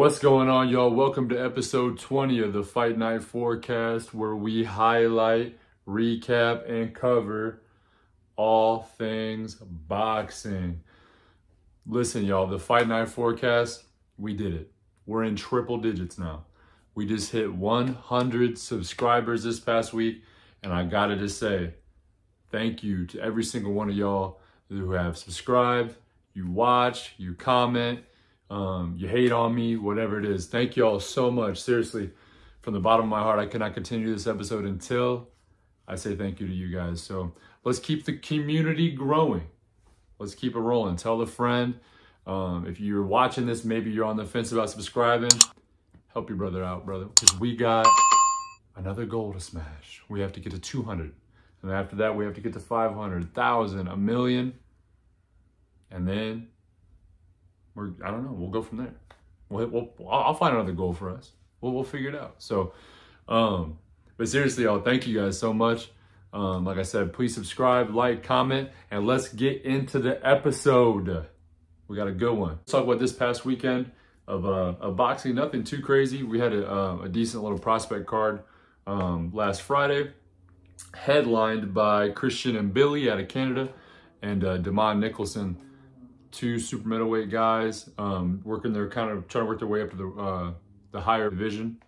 What's going on, y'all? Welcome to episode 20 of the Fight Night Forecast, where we highlight, recap, and cover all things boxing. Listen, y'all, the Fight Night Forecast, we did it. We're in triple digits now. We just hit 100 subscribers this past week, and I gotta just say, thank you to every single one of y'all who have subscribed, you watch, you comment, you hate on me, whatever it is. Thank you all so much. Seriously, from the bottom of my heart, I cannot continue this episode until I say thank you to you guys. So let's keep the community growing. Let's keep it rolling. Tell a friend. If you're watching this, maybe you're on the fence about subscribing, help your brother out, brother. Because we got another goal to smash. We have to get to 200. And after that, we have to get to 500, 1,000, 1,000,000. And then I don't know, we'll go from there. I'll find another goal for us. We'll figure it out. So, but seriously, y'all, thank you guys so much. Like I said, please subscribe, like, comment, and let's get into the episode. We got a good one. Let's talk about this past weekend of boxing. Nothing too crazy. We had a decent little prospect card last Friday, headlined by Christian and Billy out of Canada, and Damon Nicholson. Two super middleweight guys working their trying to work their way up to the higher division.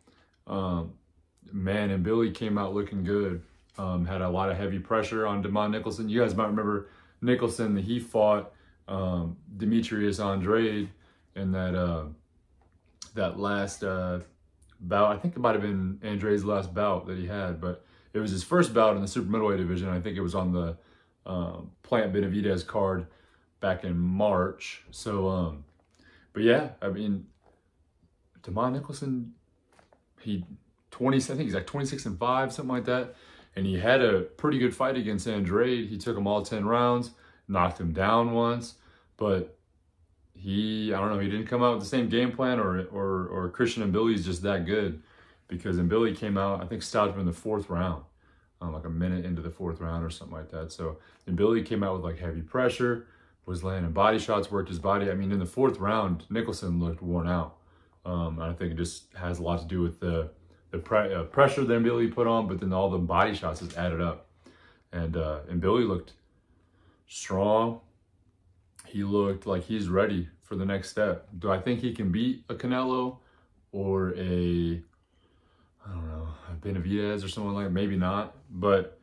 Man, and Billy came out looking good. Had a lot of heavy pressure on Damon Nicholson. You guys might remember Nicholson. He fought Demetrius Andrade in that last bout. I think it might have been Andrade's last bout that he had, but it was his first bout in the super middleweight division. I think it was on the Plant Benavidez card back in March. So, but yeah, I mean, Damon Nicholson, I think he's like 26-5, something like that. And he had a pretty good fight against Andrade. He took him all 10 rounds, knocked him down once, but I don't know, he didn't come out with the same game plan, or Christian and Billy's just that good, because Billy came out, I think stopped him in the 4th round, like a minute into the 4th round or something like that. So, and Billy came out with like heavy pressure, was landing body shots, worked his body. I mean, in the 4th round, Nicholson looked worn out. I think it just has a lot to do with the pressure that Billy put on, but then all the body shots just added up. And Billy looked strong. He looked like he's ready for the next step. Do I think he can beat a Canelo or I don't know, a Benavidez or someone like that? Maybe not, but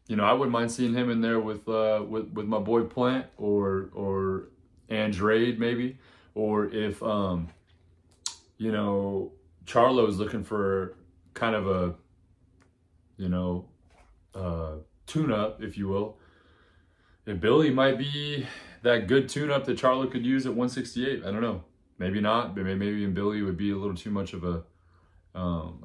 you know, I wouldn't mind seeing him in there with my boy Plant or Andrade maybe, or if you know, Charlo's looking for kind of a, you know, tune-up, if you will. And Billy might be that good tune-up that Charlo could use at 168. I don't know, maybe not. Maybe Billy would be a little too much of a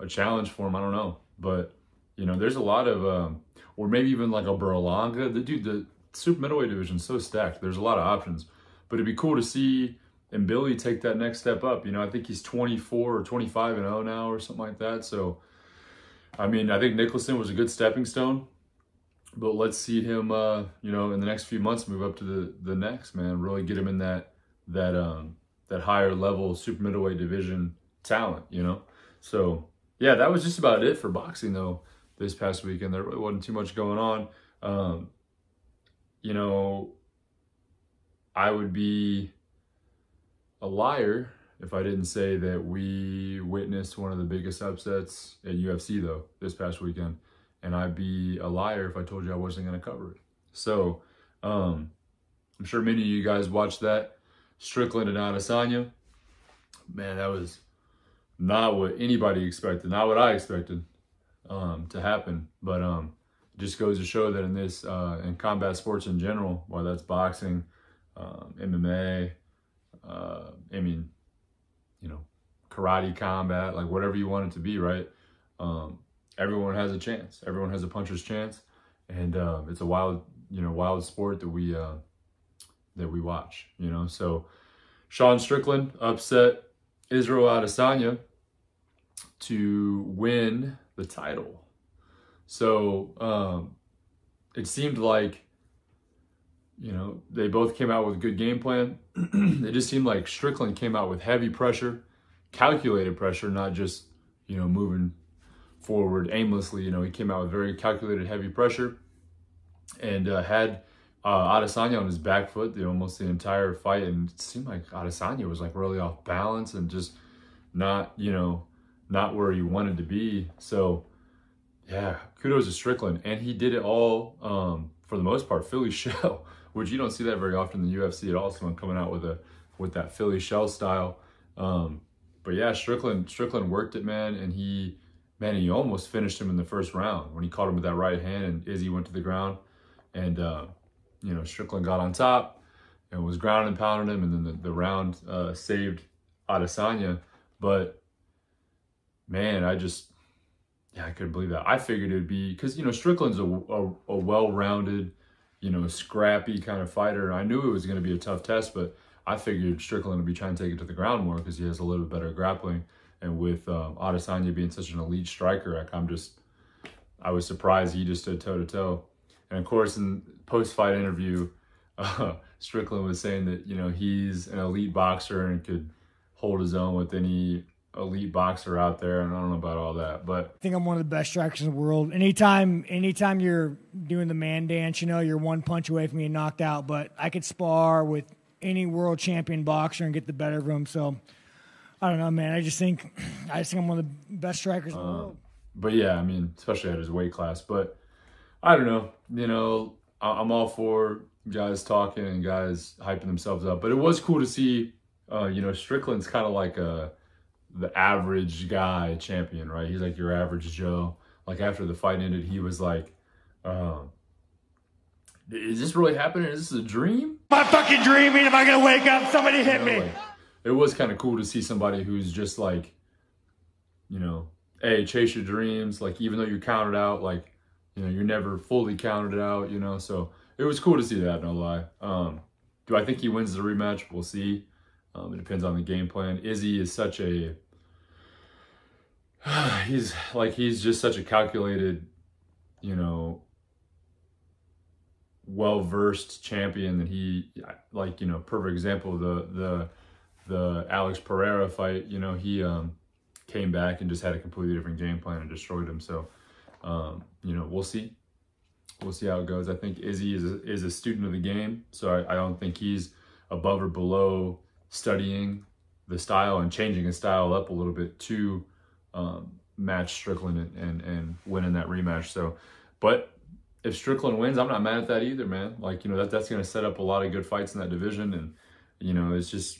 challenge for him. I don't know, but you know, there's a lot of or maybe even like a Berlanga. The super middleweight division is so stacked. There's a lot of options, but it'd be cool to see Billy take that next step up. You know, I think he's 24 or 25-0 now or something like that. So, I mean, I think Nicholson was a good stepping stone, but let's see him, you know, in the next few months move up to the next, man. Really get him in that higher level super middleweight division talent, you know. So, yeah, that was just about it for boxing though this past weekend. There really wasn't too much going on. You know, I would be a liar if I didn't say that we witnessed one of the biggest upsets at UFC though this past weekend, and I'd be a liar if I told you I wasn't going to cover it. So I'm sure many of you guys watched that Strickland and Adesanya. Man, that was not what anybody expected, not what I expected to happen, but it just goes to show that in this in combat sports in general, whether that's boxing, MMA, I mean, you know, karate, combat, like whatever you want it to be, right? Everyone has a chance. Everyone has a puncher's chance, and it's a wild sport that we watch, you know. So Sean Strickland upset Israel Adesanya to win the title. So it seemed like, you know, they both came out with a good game plan. It just seemed like Strickland came out with heavy pressure, calculated pressure, not just, you know, moving forward aimlessly. You know, he came out with very calculated, heavy pressure, and had Adesanya on his back foot almost the entire fight. And it seemed like Adesanya was like really off balance and just not, you know, not where he wanted to be. So yeah, kudos to Strickland. And he did it all, for the most part, Philly shell, which you don't see that very often in the UFC at all. Someone coming out with that Philly shell style. But yeah, Strickland worked it, man. And he almost finished him in the first round when he caught him with that right hand and Izzy went to the ground. And, you know, Strickland got on top and was ground and pounding him. And then the round saved Adesanya. But, man, I couldn't believe that. I figured it would be, because, you know, Strickland's a well-rounded, you know, scrappy kind of fighter. And I knew it was going to be a tough test, but I figured Strickland would be trying to take it to the ground more because he has a little bit better grappling. And with Adesanya being such an elite striker, I was surprised he just stood toe-to-toe. And, of course, in post-fight interview, Strickland was saying that, you know, he's an elite boxer and could hold his own with any elite boxer out there, and I don't know about all that, but I think I'm one of the best strikers in the world. Anytime you're doing the man dance, you know, you're one punch away from being knocked out, but I could spar with any world champion boxer and get the better of him. So I don't know, man. I just think I'm one of the best strikers in the world. But yeah, I mean, especially at his weight class. But I don't know, you know, I'm all for guys talking and guys hyping themselves up, but it was cool to see, you know, Strickland's kind of like the average guy champion, right? He's like your average Joe. Like after the fight ended, he was like, is this really happening? Is this a dream? My fucking dreaming. Am I going to wake up? Somebody hit me. Like, it was kind of cool to see somebody who's just like, you know, hey, chase your dreams. Like, even though you're counted out, like, you know, you're never fully counted out, you know? So it was cool to see that, no lie. Do I think he wins the rematch? We'll see. It depends on the game plan. Izzy is such a, he's just such a calculated, you know, well-versed champion that he, like, you know, perfect example, the Alex Pereira fight, you know, he came back and just had a completely different game plan and destroyed him. So, you know, we'll see. We'll see how it goes. I think Izzy is a student of the game, so I don't think he's above or below studying the style and changing his style up a little bit to match Strickland and winning that rematch. So, but if Strickland wins, I'm not mad at that either, man. Like, you know, that's going to set up a lot of good fights in that division. And, you know, it's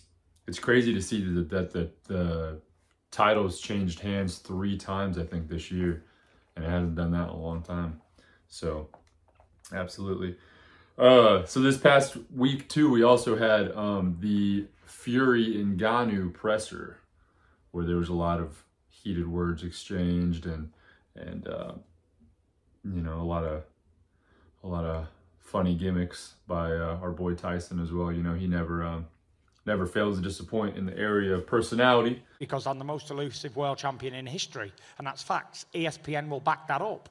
crazy to see that the title's changed hands 3 times, I think, this year. And it hasn't done that in a long time. So, absolutely. So this past week, too, we also had the Fury Ngannou presser, where there was a lot of heated words exchanged and you know, a lot of funny gimmicks by our boy Tyson as well. You know, he never fails to disappoint in the area of personality. Because I'm the most elusive world champion in history, and that's facts. ESPN will back that up.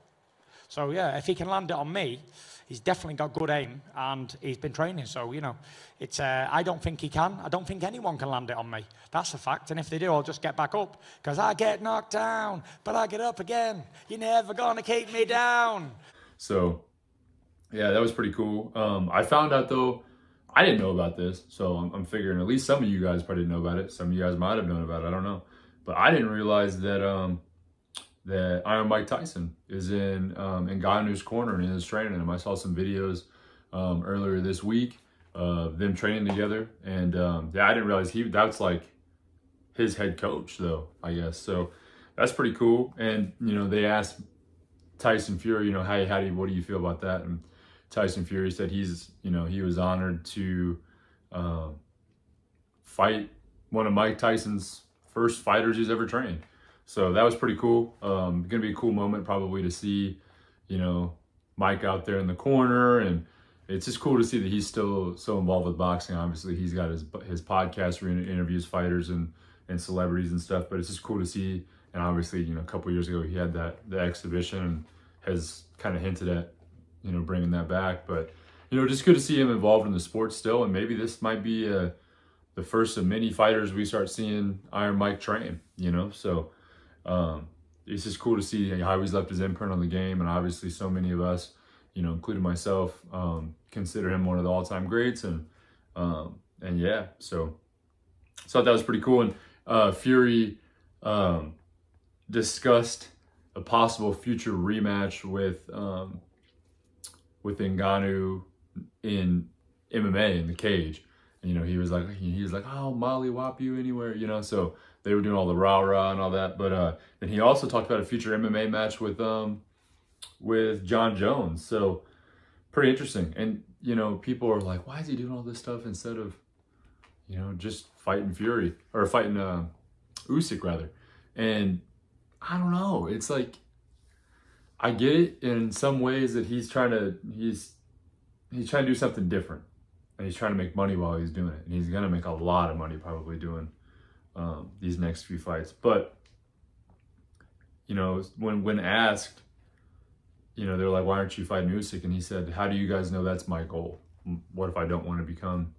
So yeah, if he can land it on me, he's definitely got good aim, and he's been training. So, you know, it's I don't think he can. I don't think anyone can land it on me. That's a fact. And if they do, I'll just get back up. Because I get knocked down, but I get up again. You're never going to keep me down. So, yeah, that was pretty cool. I found out, though, I didn't know about this. So I'm figuring at least some of you guys probably didn't know about it. Some of you guys might have known about it. I don't know. But I didn't realize that that Iron Mike Tyson is in Ngannou's corner and is training him. I saw some videos earlier this week of them training together, and yeah, I didn't realize that's like his head coach, though, I guess. So that's pretty cool. And you know, they asked Tyson Fury, you know, what do you feel about that? And Tyson Fury said he was honored to fight one of Mike Tyson's first fighters he's ever trained. So that was pretty cool. Gonna be a cool moment probably to see, you know, Mike out there in the corner, and it's just cool to see that he's still so involved with boxing. Obviously, he's got his podcast where he interviews fighters and celebrities and stuff. But it's just cool to see. And obviously, you know, a couple years ago he had the exhibition and has kind of hinted at, you know, bringing that back. But you know, just good to see him involved in the sport still. And maybe this might be the first of many fighters we start seeing Iron Mike train, you know? So it's just cool to see how he's left his imprint on the game. And obviously so many of us, you know, including myself, consider him one of the all-time greats. And yeah, so I thought that was pretty cool. And Fury discussed a possible future rematch with Ngannou in MMA in the cage. And, you know, he was like, "I'll mollywop you anywhere," you know. So they were doing all the rah-rah and all that. But then he also talked about a future MMA match with John Jones. So pretty interesting. And, you know, people are like, why is he doing all this stuff instead of, you know, just fighting Fury or fighting Usyk rather? And I don't know. It's like, I get it in some ways that he's trying to do something different, and he's trying to make money while he's doing it. And he's going to make a lot of money probably doing these next few fights. But, you know, when asked, you know, they're like, why aren't you fighting Usyk? And he said, how do you guys know that's my goal? What if I don't want to become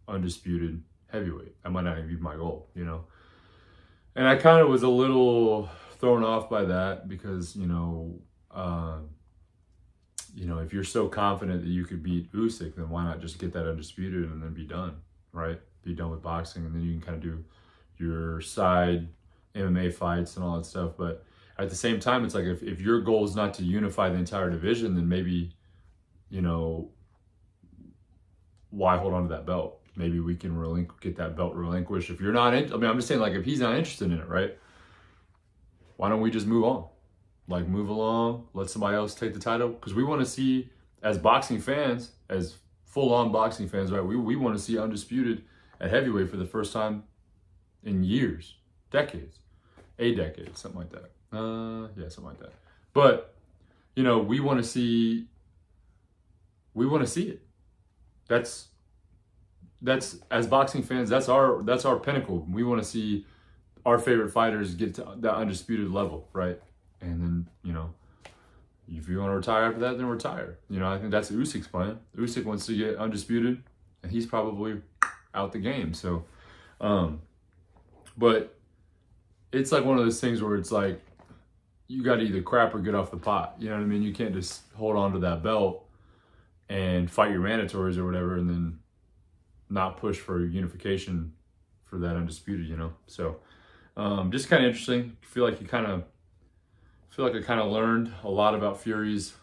undisputed heavyweight? That might not even be my goal, you know? And I kind of was a little thrown off by that because, you know, if you're so confident that you could beat Usyk, then why not just get that undisputed and then be done, right? Be done with boxing, and then you can kind of do your side MMA fights and all that stuff. But at the same time, it's like if your goal is not to unify the entire division, then maybe, you know, why hold on to that belt? Maybe we can get that belt relinquished. If you're not in, I mean, I'm just saying, like, if he's not interested in it, right? Why don't we just move on? Like, move along, let somebody else take the title. Because we want to see, as boxing fans, as full-on boxing fans, right? We want to see undisputed at heavyweight for the first time in years, decades, a decade, something like that. Yeah, something like that. But, you know, we want to see it. That's as boxing fans, that's our pinnacle. We want to see our favorite fighters get to that undisputed level, right? And then, you know, if you want to retire after that, then retire. You know, I think that's Usyk's plan. Usyk wants to get undisputed, and he's probably out the game. So, but it's like one of those things where it's like, you got to either crap or get off the pot. You know what I mean? You can't just hold on to that belt and fight your mandatories or whatever, and then not push for unification for that undisputed, you know? So, just kind of interesting. I feel like I kind of learned a lot about Fury's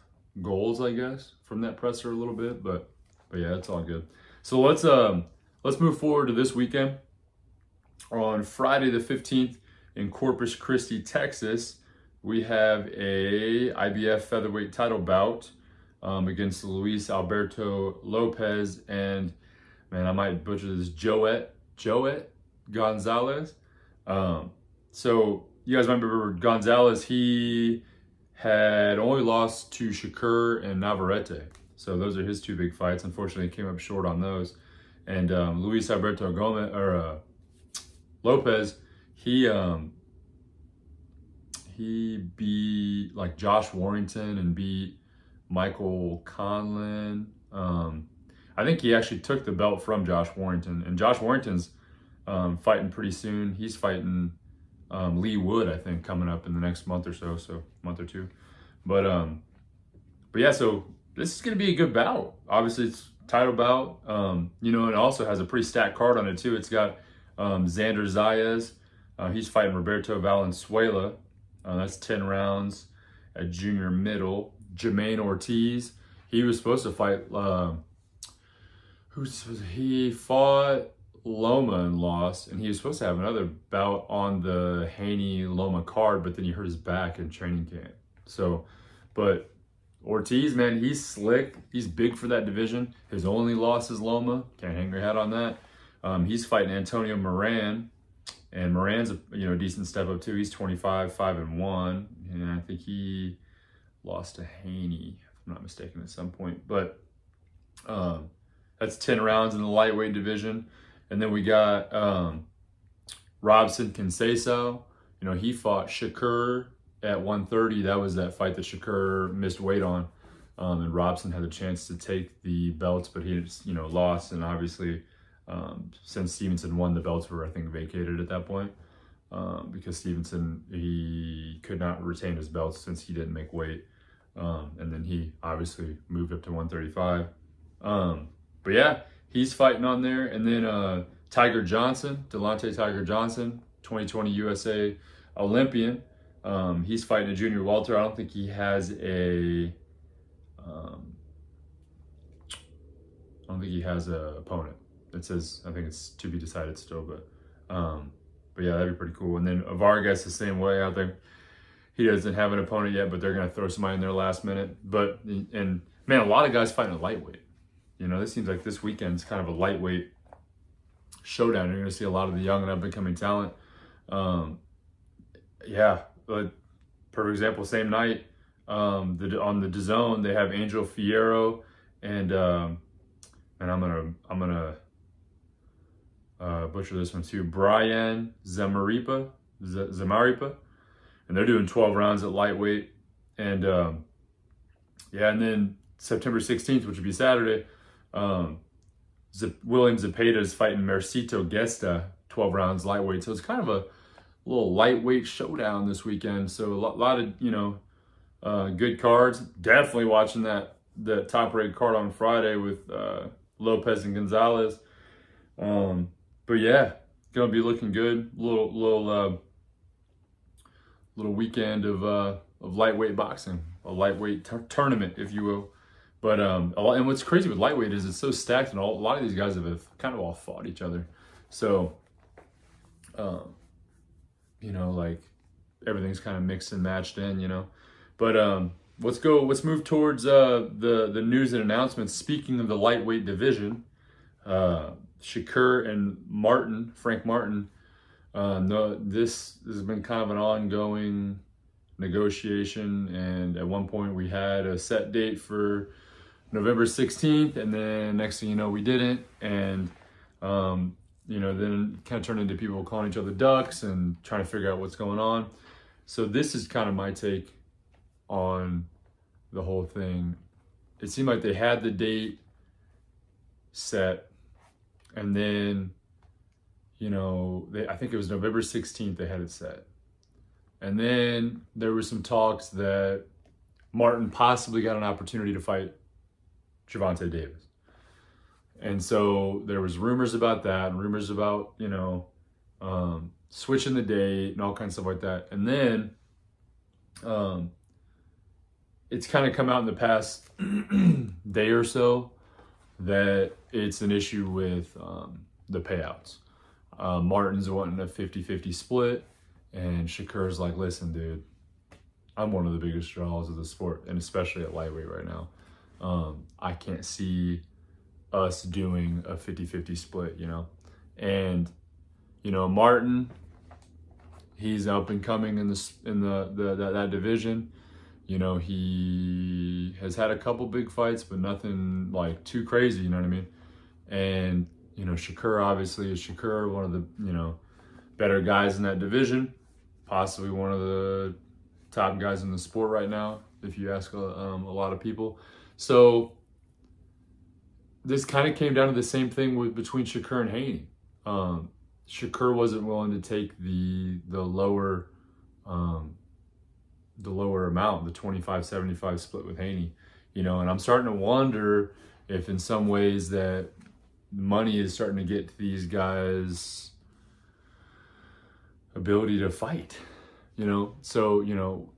goals, I guess, from that presser a little bit, but yeah, it's all good. So let's move forward to this weekend. On Friday the 15th in Corpus Christi, Texas, we have a IBF featherweight title bout against Luis Alberto Lopez and, man, I might butcher this, Joet Gonzalez. So you guys remember Gonzalez, he had only lost to Shakur and Navarrete. So those are his two big fights. Unfortunately, he came up short on those. And Luis Alberto Lopez, he beat like Josh Warrington and beat Michael Conlon. I think he actually took the belt from Josh Warrington, and Josh Warrington's fighting pretty soon. He's fighting Lee Wood, I think, coming up in the next month or so, month or two. But yeah, so this is gonna be a good bout. Obviously, it's title bout. You know, it also has a pretty stacked card on it too. It's got Xander Zayas. He's fighting Roberto Valenzuela. That's 10 rounds at junior middle. Jermaine Ortiz. He was supposed to fight. He fought Loma and lost, and he was supposed to have another bout on the Haney-Loma card, but then he hurt his back in training camp. So, but Ortiz, man, he's slick. He's big for that division. His only loss is Loma. Can't hang your hat on that. He's fighting Antonio Moran, and Moran's a decent step up too. He's 25, 5-1, and I think he lost to Haney, if I'm not mistaken, at some point. But that's 10 rounds in the lightweight division. And then we got Robson Conceição. You know, he fought Shakur at 130. That was that fight that Shakur missed weight on. And Robson had a chance to take the belts, but he, lost. And obviously, since Stevenson won, the belts were, I think, vacated at that point, because Stevenson, he could not retain his belts since he didn't make weight. And then he obviously moved up to 135. But yeah, he's fighting on there. And then Tiger Johnson, Delonte Tiger Johnson, 2020 USA Olympian. He's fighting a junior welter. I don't think he has a opponent. It says, I think it's to be decided still, but yeah, that'd be pretty cool. And then Vargas the same way. I think he doesn't have an opponent yet, but they're gonna throw somebody in there last minute. But and man, a lot of guys fighting at lightweight. You know, this seems like this weekend's kind of a lightweight showdown. You're gonna see a lot of the young and up and coming talent. Yeah, but perfect example. Same night, on the DAZN, they have Angel Fierro and I'm gonna butcher this one too. Brian Zamaripa, and they're doing 12 rounds at lightweight. And yeah, and then September 16th, which would be Saturday, William Zepeda is fighting Mercito Gesta, 12 rounds lightweight. So it's kind of a little lightweight showdown this weekend. So a lot of, you know, good cards. Definitely watching the top-rated card on Friday with Lopez and Gonzalez. But yeah, gonna be looking good. Little weekend of lightweight boxing, a lightweight tournament, if you will. But and what's crazy with lightweight is it's so stacked, and a lot of these guys have kind of all fought each other. So, you know, like everything's kind of mixed and matched in, you know. But let's move towards the news and announcements. Speaking of the lightweight division, Shakur and Frank Martin, this has been kind of an ongoing negotiation, and at one point we had a set date for November 16th, and then next thing you know, we didn't, and you know, then it kind of turned into people calling each other ducks and trying to figure out what's going on. So this is kind of my take on the whole thing. It seemed like they had the date set, and then, you know, I think it was November 16th they had it set. And then there were some talks that Martin possibly got an opportunity to fight Gervonta Davis. And so there was rumors about that, and rumors about, you know, switching the date and all kinds of stuff like that. And then it's kind of come out in the past day or so that it's an issue with the payouts. Martin's wanting a 50-50 split, and Shakur's like, listen, dude, I'm one of the biggest draws of the sport, and especially at lightweight right now. I can't see us doing a 50-50 split, you know. And, you know, Martin, he's up and coming in that division. You know, he has had a couple big fights, but nothing like too crazy, you know what I mean? And, you know, Shakur obviously is Shakur, one of the, you know, better guys in that division, possibly one of the top guys in the sport right now, if you ask a lot of people. So this kind of came down to the same thing between Shakur and Haney. Shakur wasn't willing to take the lower amount, the 25-75 split with Haney, you know, and I'm starting to wonder if in some ways that money is starting to get to these guys' ability to fight, you know. So, you know,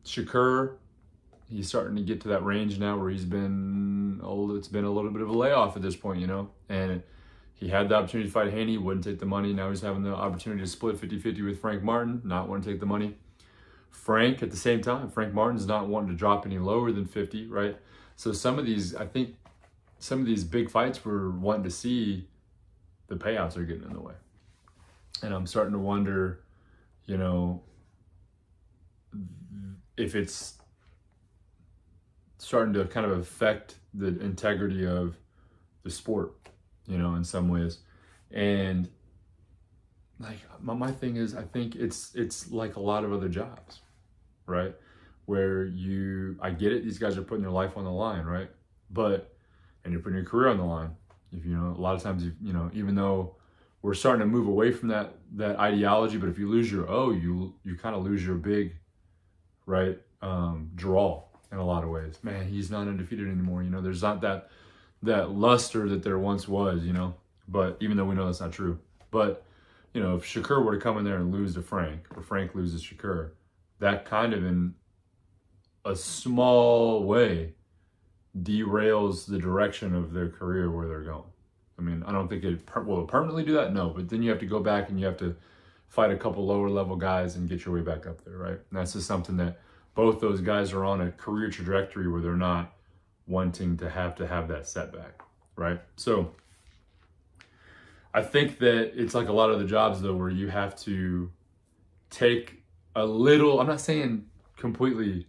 Shakur, he's starting to get to that range now where he's been old. It's been a little bit of a layoff at this point, you know, and he had the opportunity to fight Haney, wouldn't take the money. Now he's having the opportunity to split 50-50 with Frank Martin, not wanting to take the money. Frank, at the same time, Frank Martin's not wanting to drop any lower than 50, right? So some of these, I think, some of these big fights we're wanting to see, the payouts are getting in the way. And I'm starting to wonder, you know, if it's starting to kind of affect the integrity of the sport, you know, in some ways. And like my thing is, I think it's like a lot of other jobs, right? Where I get it, these guys are putting their life on the line, right? And you're putting your career on the line, If you know, a lot of times, you know, even though we're starting to move away from that ideology, but if you lose your O, you kind of lose your big, right, draw in a lot of ways. Man, he's not undefeated anymore. You know, there's not that luster that there once was, you know, but even though we know that's not true. But, you know, if Shakur were to come in there and lose to Frank, or Frank loses Shakur, that kind of in a small way derails the direction of their career where they're going. I mean, I don't think it will permanently do that, no, but then you have to go back and you have to fight a couple lower level guys and get your way back up there, right? And that's just something that both those guys are on a career trajectory where they're not wanting to have that setback, right? So I think that it's like a lot of the jobs though, where you have to take a little, I'm not saying completely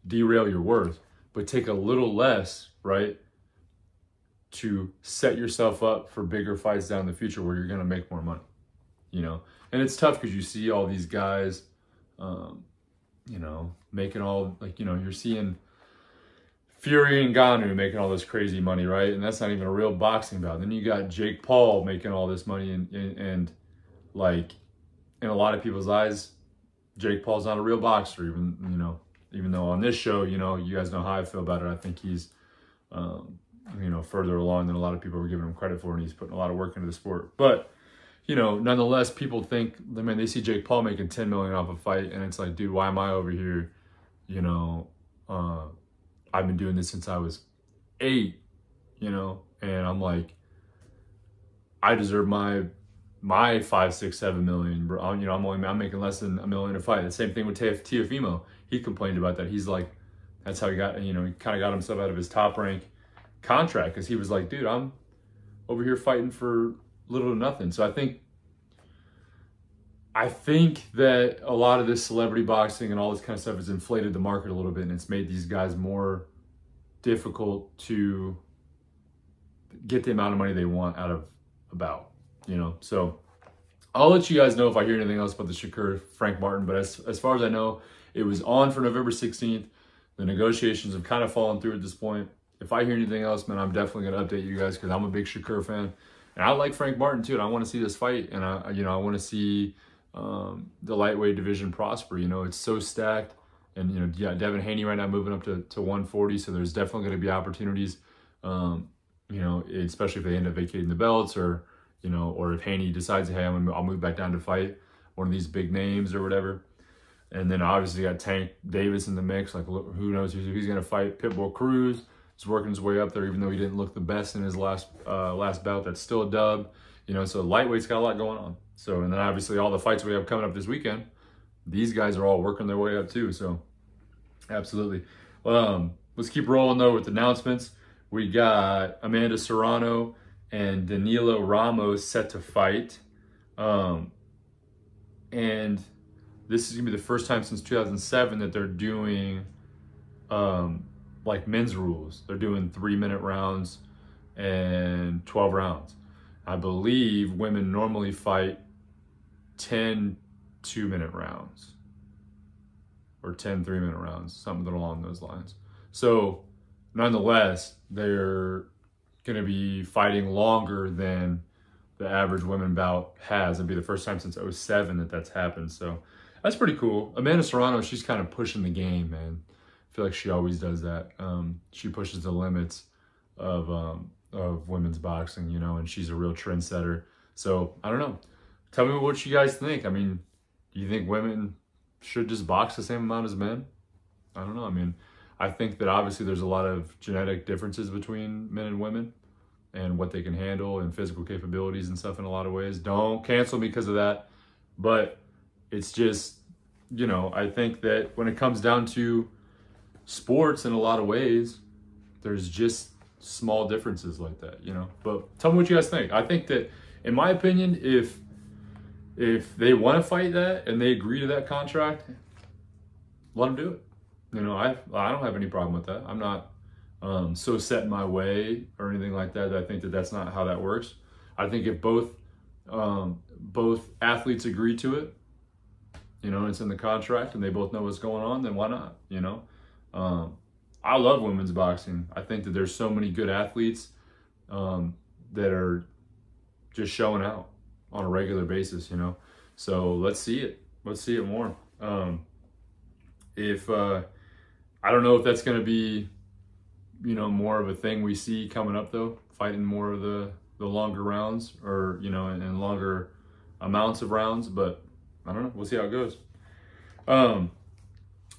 derail your worth, but take a little less, right? To set yourself up for bigger fights down the future where you're going to make more money, you know? And it's tough because you see all these guys, you know, making all, like, you know, you're seeing Fury and Ngannou making all this crazy money, right? And that's not even a real boxing bout. Then you got Jake Paul making all this money and like, in a lot of people's eyes, Jake Paul's not a real boxer, even, you know, even though on this show, you know, you guys know how I feel about it. I think he's, you know, further along than a lot of people were giving him credit for, and he's putting a lot of work into the sport. But, you know, nonetheless, people think, I mean, they see Jake Paul making $10 million off a fight, and it's like, dude, why am I over here? You know, I've been doing this since I was 8, you know, and I'm like, I deserve my 5, 6, 7 million, bro. You know, I'm making less than $1 million a fight. The same thing with Teofimo. He complained about that. He's like, that's how he got, you know, he kind of got himself out of his top rank contract, because he was like, dude, I'm over here fighting for little to nothing. So I think that a lot of this celebrity boxing and all this kind of stuff has inflated the market a little bit, and it's made these guys more difficult to get the amount of money they want out of a bout, you know? So I'll let you guys know if I hear anything else about the Shakur Frank Martin, but as far as I know, it was on for November 16th. The negotiations have kind of fallen through at this point. If I hear anything else, man, I'm definitely going to update you guys, because I'm a big Shakur fan. And I like Frank Martin too, and I want to see this fight. And I want to see the lightweight division prosper. You know, it's so stacked. And, you know, yeah, Devin Haney right now moving up to 140. So there's definitely going to be opportunities, you know, especially if they end up vacating the belts, or, you know, or if Haney decides, hey, I'll move back down to fight one of these big names or whatever. And then obviously you got Tank Davis in the mix. Like, who knows who he's going to fight. Pitbull Cruz is working his way up there, even though he didn't look the best in his last bout. That's still a dub. You know, so lightweight's got a lot going on. So, and then obviously all the fights we have coming up this weekend, these guys are all working their way up too. So, absolutely. Let's keep rolling though with announcements. We got Amanda Serrano and Danilo Ramos set to fight. And this is going to be the first time since 2007 that they're doing like men's rules. They're doing 3-minute rounds and 12 rounds. I believe women normally fight 10 2-minute rounds or 10 3-minute rounds, something along those lines. So nonetheless, they're going to be fighting longer than the average women bout has. It'll be the first time since 2007 that's happened. So that's pretty cool. Amanda Serrano, she's kind of pushing the game, man. I feel like she always does that. She pushes the limits of women's boxing, you know, and she's a real trendsetter. So I don't know. Tell me what you guys think. I mean, do you think women should just box the same amount as men? I don't know. I mean, I think that obviously there's a lot of genetic differences between men and women and what they can handle and physical capabilities and stuff in a lot of ways. Don't cancel me because of that. But it's just, you know, I think that when it comes down to sports in a lot of ways, there's just small differences like that, you know. But tell me what you guys think. I think that, in my opinion, if they want to fight that and they agree to that contract, let them do it. You know, I don't have any problem with that. I'm not so set in my way or anything like that. I think that that's not how that works. I think if both athletes agree to it, you know, it's in the contract and they both know what's going on, then why not, you know? I love women's boxing. I think that there's so many good athletes that are just showing out on a regular basis, you know. So let's see it. Let's see it more. If I don't know if that's going to be, you know, more of a thing we see coming up though, fighting more of the longer rounds, or, you know, and longer amounts of rounds, but I don't know. We'll see how it goes.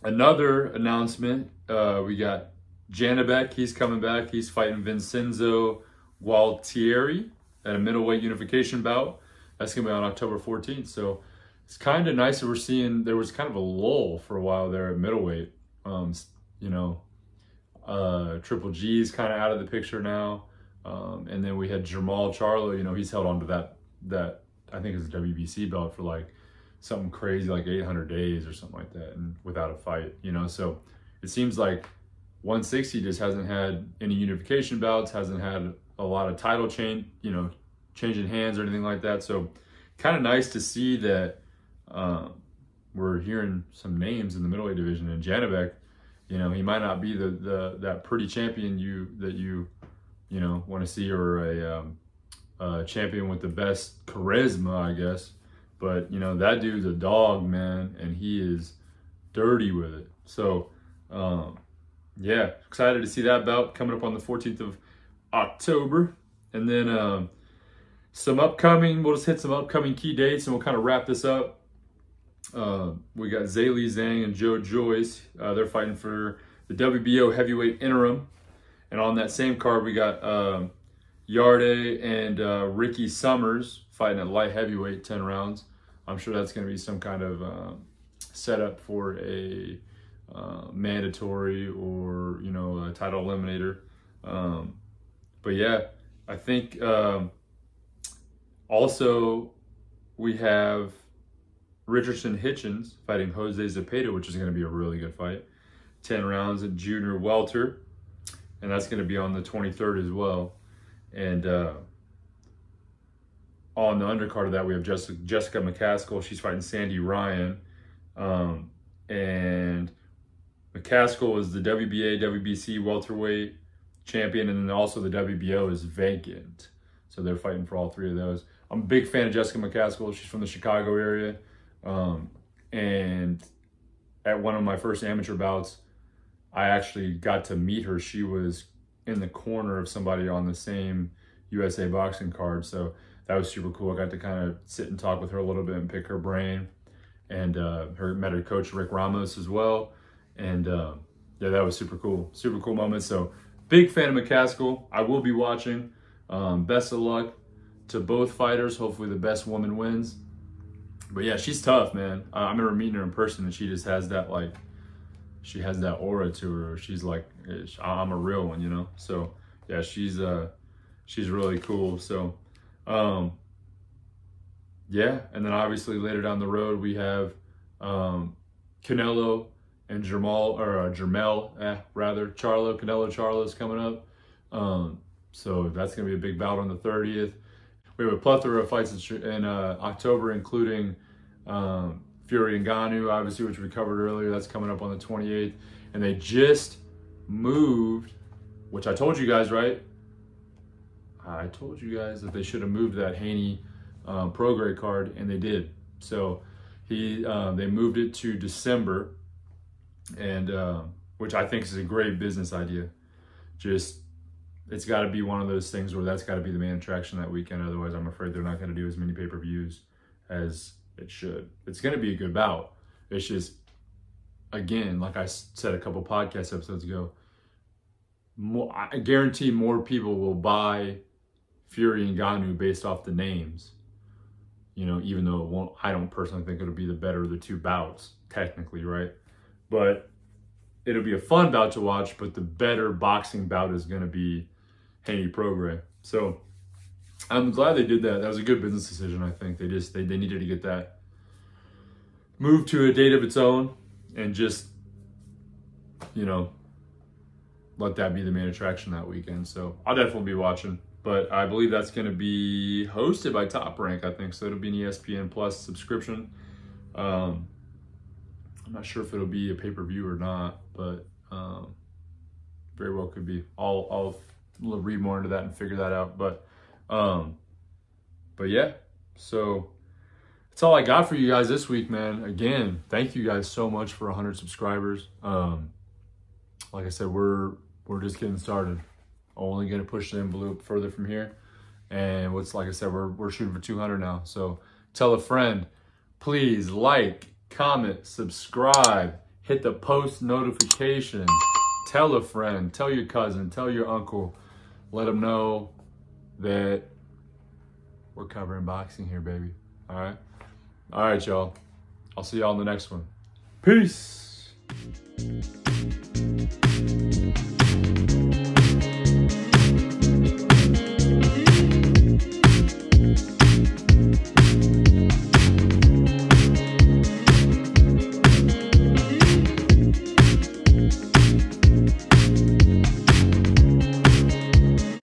Another announcement, we got Janibek. He's coming back. He's fighting Vincenzo Gualtieri at a middleweight unification bout. That's going to be on October 14th. So it's kind of nice that we're seeing, there was kind of a lull for a while there at middleweight. You know, Triple G's kind of out of the picture now. And then we had Jermall Charlo, you know, he's held on to that I think it's a WBC belt for like something crazy, like 800 days or something like that, and without a fight, you know. So it seems like 160 just hasn't had any unification bouts, hasn't had a lot of title changing hands or anything like that. So kind of nice to see that we're hearing some names in the middleweight division. And Janibek, you know, he might not be that pretty champion that you know want to see, or a champion with the best charisma, I guess. But, you know, that dude's a dog, man, and he is dirty with it. So, yeah, excited to see that bout coming up on the 14th of October. And then we'll just hit some upcoming key dates, and we'll kind of wrap this up. We got Zhilei Zhang and Joe Joyce. They're fighting for the WBO heavyweight interim. And on that same card, we got Yarde and Ricky Summers fighting at light heavyweight, 10 rounds. I'm sure that's going to be some kind of setup for a mandatory or, you know, a title eliminator. But yeah, I think also we have Richardson Hitchens fighting Jose Zepeda, which is going to be a really good fight. 10 rounds at junior welter. And that's going to be on the 23rd as well. And on the undercard of that, we have Jessica McCaskill. She's fighting Sandy Ryan. And McCaskill is the WBA, WBC welterweight champion, and then also the WBO is vacant. So they're fighting for all three of those. I'm a big fan of Jessica McCaskill. She's from the Chicago area. And at one of my first amateur bouts, I actually got to meet her. She was in the corner of somebody on the same USA boxing card. So that was super cool. I got to kind of sit and talk with her a little bit and pick her brain. And met her coach, Rick Ramos, as well. And yeah, that was super cool. Super cool moment. So big fan of McCaskill. I will be watching. Best of luck to both fighters. Hopefully the best woman wins. But yeah, she's tough, man. I remember meeting her in person, and she just has that, like, she has that aura to her. She's like, I'm a real one, you know? So yeah, she's really cool. So yeah, and then obviously later down the road we have Canelo and Charlo. Canelo Charlo's coming up. So that's gonna be a big bout on the 30th. We have a plethora of fights in October, including Fury and Ngannou, obviously, which we covered earlier. That's coming up on the 28th. And they just moved, which I told you guys, right? I told you guys that they should have moved that Haney pro-grade card, and they did. So they moved it to December, and which I think is a great business idea. Just, it's got to be one of those things where that's got to be the main attraction that weekend. Otherwise, I'm afraid they're not going to do as many pay-per-views as it should. It's going to be a good bout. It's just, again, like I said a couple podcast episodes ago, I guarantee more people will buy Fury and Ngannou based off the names. You know, even though it won't, I don't personally think it'll be the better of the two bouts, technically, right? But it'll be a fun bout to watch, but the better boxing bout is going to be Haney Prograis. So I'm glad they did that. That was a good business decision, I think. They needed to get that moved to a date of its own and just, you know, let that be the main attraction that weekend. So I'll definitely be watching. But I believe that's going to be hosted by Top Rank, I think. So it'll be an ESPN Plus subscription. I'm not sure if it'll be a pay-per-view or not, but very well could be. I'll read more into that and figure that out. But But yeah, so that's all I got for you guys this week, man. Again, thank you guys so much for 100 subscribers. Like I said, we're just getting started. Only gonna push the envelope further from here. And like I said, we're shooting for 200 now. So tell a friend, please like, comment, subscribe, hit the post notification. Tell a friend, tell your cousin, tell your uncle. Let them know that we're covering boxing here, baby. All right? All right, y'all. I'll see y'all in the next one. Peace.